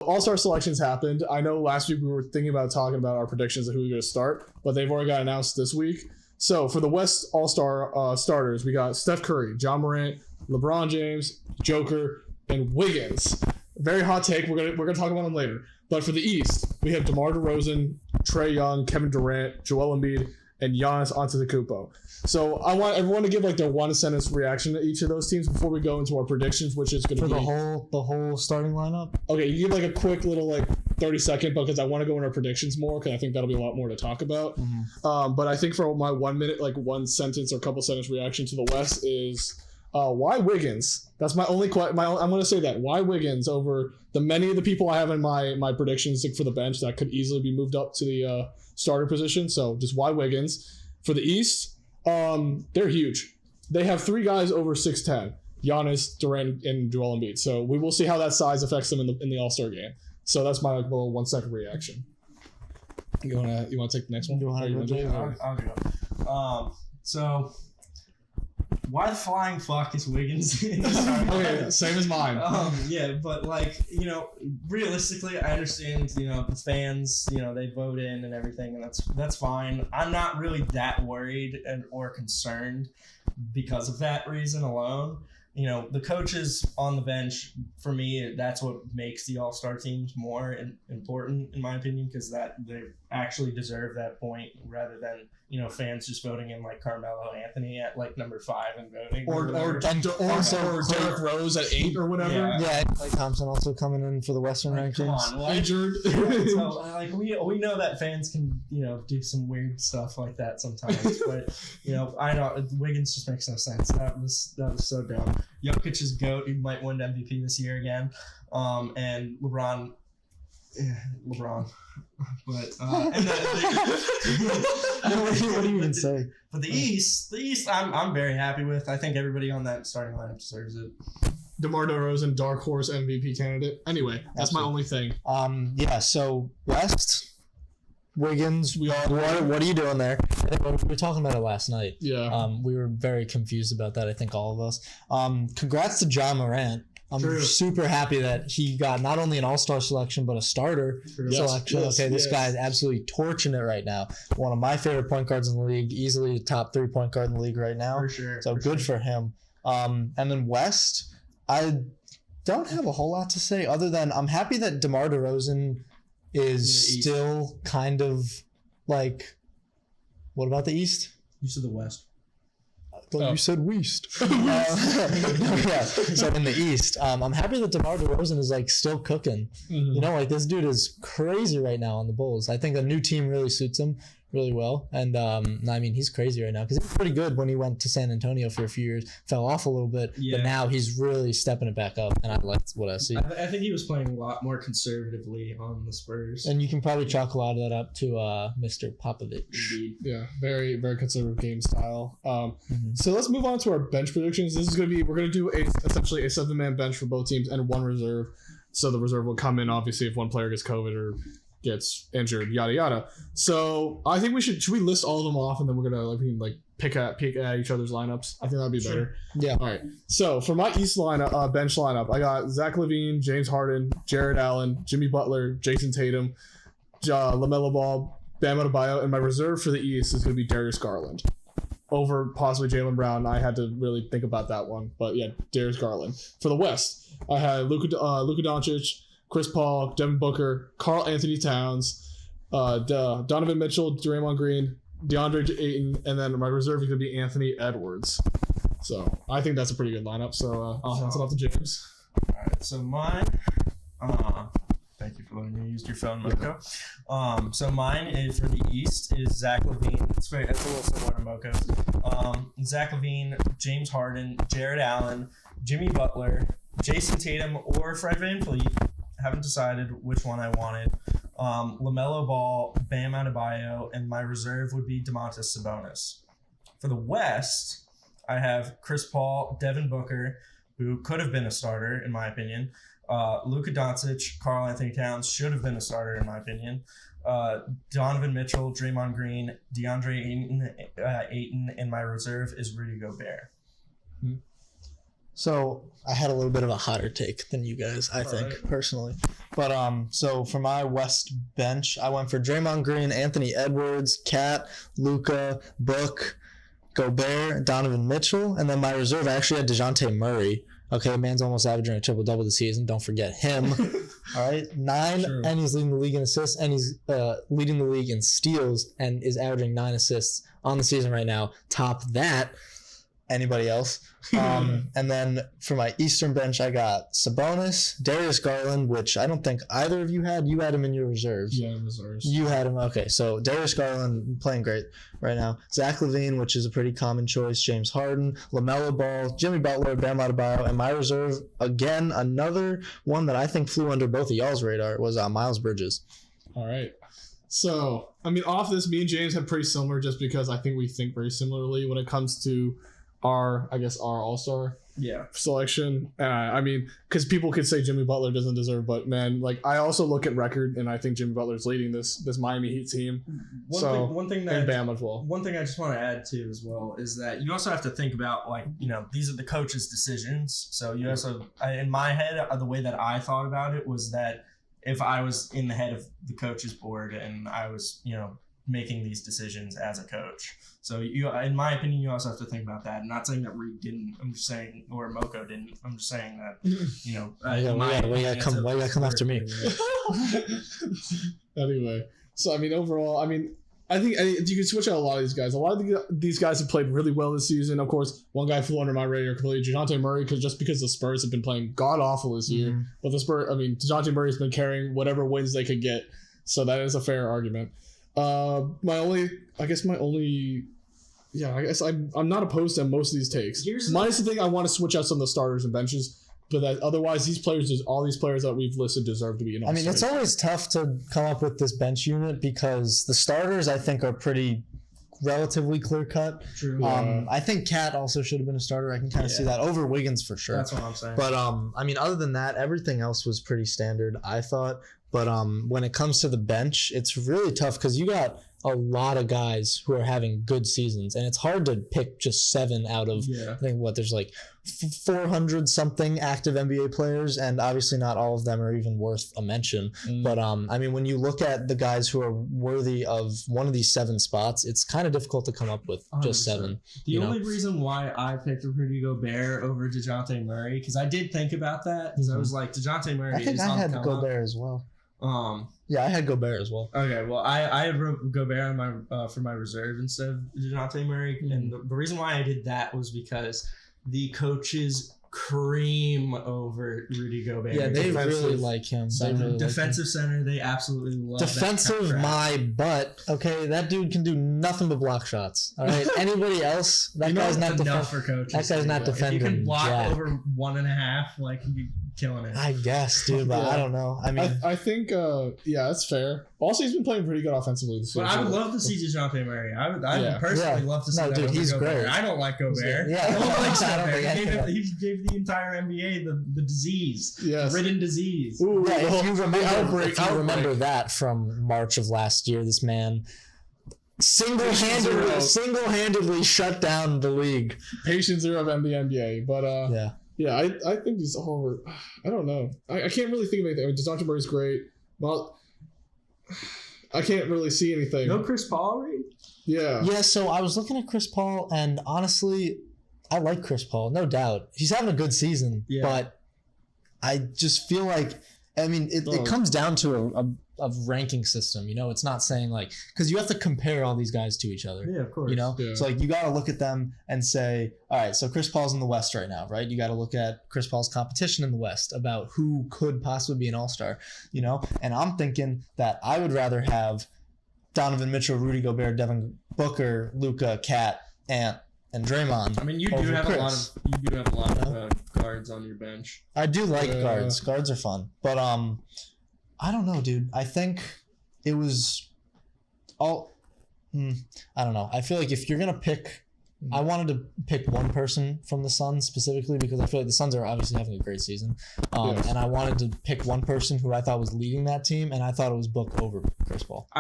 All-star selections happened. I know last week we were thinking about talking about our predictions of who we're going to start, but they've already got announced this week. So for the West All-Star starters, we got Steph Curry, John Morant, LeBron James, Joker, and Wiggins. Very hot take. We're gonna talk about them later. But for the East, we have DeMar DeRozan, Trae Young, Kevin Durant, Joel Embiid, and Giannis Antetokounmpo. So I want everyone to give like their one sentence reaction to each of those teams before we go into our predictions, which is going to be the whole starting lineup. Okay, you give like a quick little like 30-second because I want to go into our predictions more because I think that'll be a lot more to talk about. Mm-hmm. But I think for my 1 minute, like one sentence or couple sentence reaction to the West is why Wiggins? That's my only question. I'm going to say that why Wiggins over the many of the people I have in my predictions for the bench that could easily be moved up to the starter position. So just why Wiggins? For the East, they're huge. They have 3 guys over 6'10", Giannis, Durant, and Joel Embiid. So we will see how that size affects them in the All-Star game. So that's my little 1 second reaction. You wanna take the next one? I'll go. So why the flying fuck is Wiggins in the starting lineup? Okay, same as mine. Yeah, but like, realistically, I understand, the fans, they vote in and everything, and that's fine. I'm not really that worried or concerned because of that reason alone. The coaches on the bench, for me, that's what makes the all-star teams more important, in my opinion, because that they actually deserve that point rather than, fans just voting in like Carmelo Anthony at like number 5 and voting. Or Derrick Rose at 8 or whatever. Yeah, Klay Thompson also coming in for the Western rankings. Come on, Injured. So like we know that fans can do some weird stuff like that sometimes, but I know Wiggins just makes no sense. That was so dumb. Jokic is GOAT. He might win MVP this year again. And LeBron. But and what do you even say? But the East, I'm very happy with. I think everybody on that starting lineup deserves it. DeMar DeRozan, dark horse MVP candidate. Anyway, that's my only thing. So West, Wiggins, what are you doing there? I think we were talking about it last night. Yeah. We were very confused about that. I think all of us. Congrats to John Morant. I'm super happy that he got not only an all-star selection, but a starter selection. Yes, this guy is absolutely torching it right now. One of my favorite point guards in the league, easily a top 3 point guard in the league right now. For sure. So good for him. And then West, I don't have a whole lot to say other than I'm happy that DeMar DeRozan is still kind of like, what about the East? You said the West. You said West. Yeah. So in the East, I'm happy that DeMar DeRozan is like still cooking. Mm-hmm. This dude is crazy right now on the Bulls. I think a new team really suits him really well. And he's crazy right now because he was pretty good when he went to San Antonio for a few years. Fell off a little bit, but now he's really stepping it back up. And I like what I see. I think he was playing a lot more conservatively on the Spurs. And you can probably chalk a lot of that up to Mr. Popovich. Indeed. Yeah, very, very conservative game style. So let's move on to our bench predictions. This is going to be, we're going to do essentially a 7-man bench for both teams and 1 reserve. So the reserve will come in, obviously, if one player gets COVID or gets injured, yada, yada. So I think should we list all of them off and then we're going to pick at each other's lineups? I think that'd be better. Yeah. All right. So for my East lineup, bench lineup, I got Zach LaVine, James Harden, Jared Allen, Jimmy Butler, Jason Tatum, LaMelo Ball, Bam Adebayo, and my reserve for the East is going to be Darius Garland over possibly Jaylen Brown. I had to really think about that one, but yeah, Darius Garland. For the West, I had Luka Doncic, Chris Paul, Devin Booker, Karl Anthony Towns, Donovan Mitchell, Draymond Green, DeAndre Ayton, and then my reserve is going to be Anthony Edwards. So I think that's a pretty good lineup. So I'll hand it off to James. All right, so mine. Thank you for letting me use your phone, Moko. So mine is for the East is Zach LaVine. It's a little similar to Moko's. Zach LaVine, James Harden, Jared Allen, Jimmy Butler, Jason Tatum, or Fred VanVleet. Haven't decided which one I wanted. LaMelo Ball, Bam Adebayo, and my reserve would be Domantas Sabonis. For the West, I have Chris Paul, Devin Booker, who could have been a starter in my opinion. Luka Doncic, Karl Anthony Towns should have been a starter in my opinion. Donovan Mitchell, Draymond Green, DeAndre Ayton, and my reserve is Rudy Gobert. So I had a little bit of a hotter take than you guys, I think, right. personally. But so for my West bench, I went for Draymond Green, Anthony Edwards, Cat, Luka, Book, Gobert, Donovan Mitchell, and then my reserve I actually had DeJounte Murray. Okay, man's almost averaging a triple-double this season. Don't forget him. All right, 9, True. and he's leading the league in assists, and he's leading the league in steals, and is averaging 9 assists on the season right now. Top that. Anybody else? And then for my Eastern bench, I got Sabonis, Darius Garland, which I don't think either of you had. You had him in your reserves. Yeah, reserves. You had him. Okay, so Darius Garland playing great right now. Zach LaVine, which is a pretty common choice. James Harden, LaMelo Ball, Jimmy Butler, Bam Adebayo, and my reserve, again, another one that I think flew under both of y'all's radar was Miles Bridges. All right. So, I mean, off this, me and James had pretty similar just because I think we think very similarly when it comes to our All-Star Yeah. selection. I mean, because people could say Jimmy Butler doesn't deserve, but man, like I also look at record and I think Jimmy Butler's leading this Miami Heat team. One thing And Bam as well. One thing I just want to add to as well is that you also have to think about, like, you know, these are the coach's decisions. So you also, in my head, the way that I thought about it was that if I was in the head of the coach's board and I was, you know, making these decisions as a coach. So you, in my opinion, you also have to think about that. I'm not saying that Reed didn't. I'm just saying, or Moko didn't. I'm just saying that, you know. Why you gotta come after me? Anyway, so I mean, overall, I mean, I think you can switch out a lot of these guys. A lot of these guys have played really well this season. Of course, one guy flew under my radar completely, DeJounte Murray, because the Spurs have been playing god awful this year. Mm-hmm. But DeJounte Murray's been carrying whatever wins they could get, so that is a fair argument. I guess I'm not opposed to most of these takes. Minus the thing I want to switch out some of the starters and benches, but that otherwise all these players that we've listed deserve to be in. I mean, it's always tough to come up with this bench unit because the starters I think are pretty relatively clear cut. True. I think Cat also should have been a starter. I can kind of see that over Wiggins for sure. That's what I'm saying. But I mean, other than that, everything else was pretty standard, I thought. But when it comes to the bench, it's really tough because you got a lot of guys who are having good seasons, and it's hard to pick just 7 out of I think there's like 400 something active NBA players, and obviously not all of them are even worth a mention. But I mean, when you look at the guys who are worthy of one of these 7 spots, it's kind of difficult to come up with just 7. The only reason why I picked Rudy Gobert over DeJounte Murray, because I did think about that, because I was like, DeJounte Murray. I think is I on had the come Gobert up. as well. Um. Yeah, I had Gobert as well. Okay, well, I had Gobert on my for my reserve instead of DeJounte Murray, and the reason why I did that was because the coaches cream over Rudy Gobert. Yeah, they really like him. Defensive center, they absolutely love defensive that my butt. Okay, that dude can do nothing but block shots. All right, anybody else? That guy's not for coaches. That guy's not defending. If you can block jack. over 1.5, like you're killing it. I guess, dude, but I don't know. I mean, I think that's fair. Also, he's been playing pretty good offensively this year. But I would love to see DeJounte Murray. I would personally love to see that. Dude, he's Gobert. great. I don't like Gobert. Yeah, no one likes I don't Gobert. think He gave the entire NBA the disease. Yes. Ridden disease. Ooh, yeah, if you outbreak. remember that from March of last year, this man single-handedly shut down the league. Patient zero of the NBA. But I think these all were. I don't know. I can't really think of anything. I mean, DeJounte Murray's great. Well, I can't really see anything. No Chris Paul, Reed? Yeah. Yeah, so I was looking at Chris Paul, and honestly, I like Chris Paul, no doubt. He's having a good season, but I just feel like, I mean, it comes down to a ranking system, you know? It's not saying like, because you have to compare all these guys to each other. Yeah, of course. You know? Yeah. So like, you got to look at them and say, all right, so Chris Paul's in the West right now, right? You got to look at Chris Paul's competition in the West about who could possibly be an all-star, you know? And I'm thinking that I would rather have Donovan Mitchell, Rudy Gobert, Devin Booker, Luka, Cat, Ant, and Draymond. I mean, you do have a lot of guards on your bench. I do like guards. Guards are fun. But I don't know, dude. I think it was all I don't know. I feel like if you're going to pick, I wanted to pick one person from the Suns specifically because I feel like the Suns are obviously having a great season. And I wanted to pick one person who I thought was leading that team, and I thought it was Book over Chris Paul.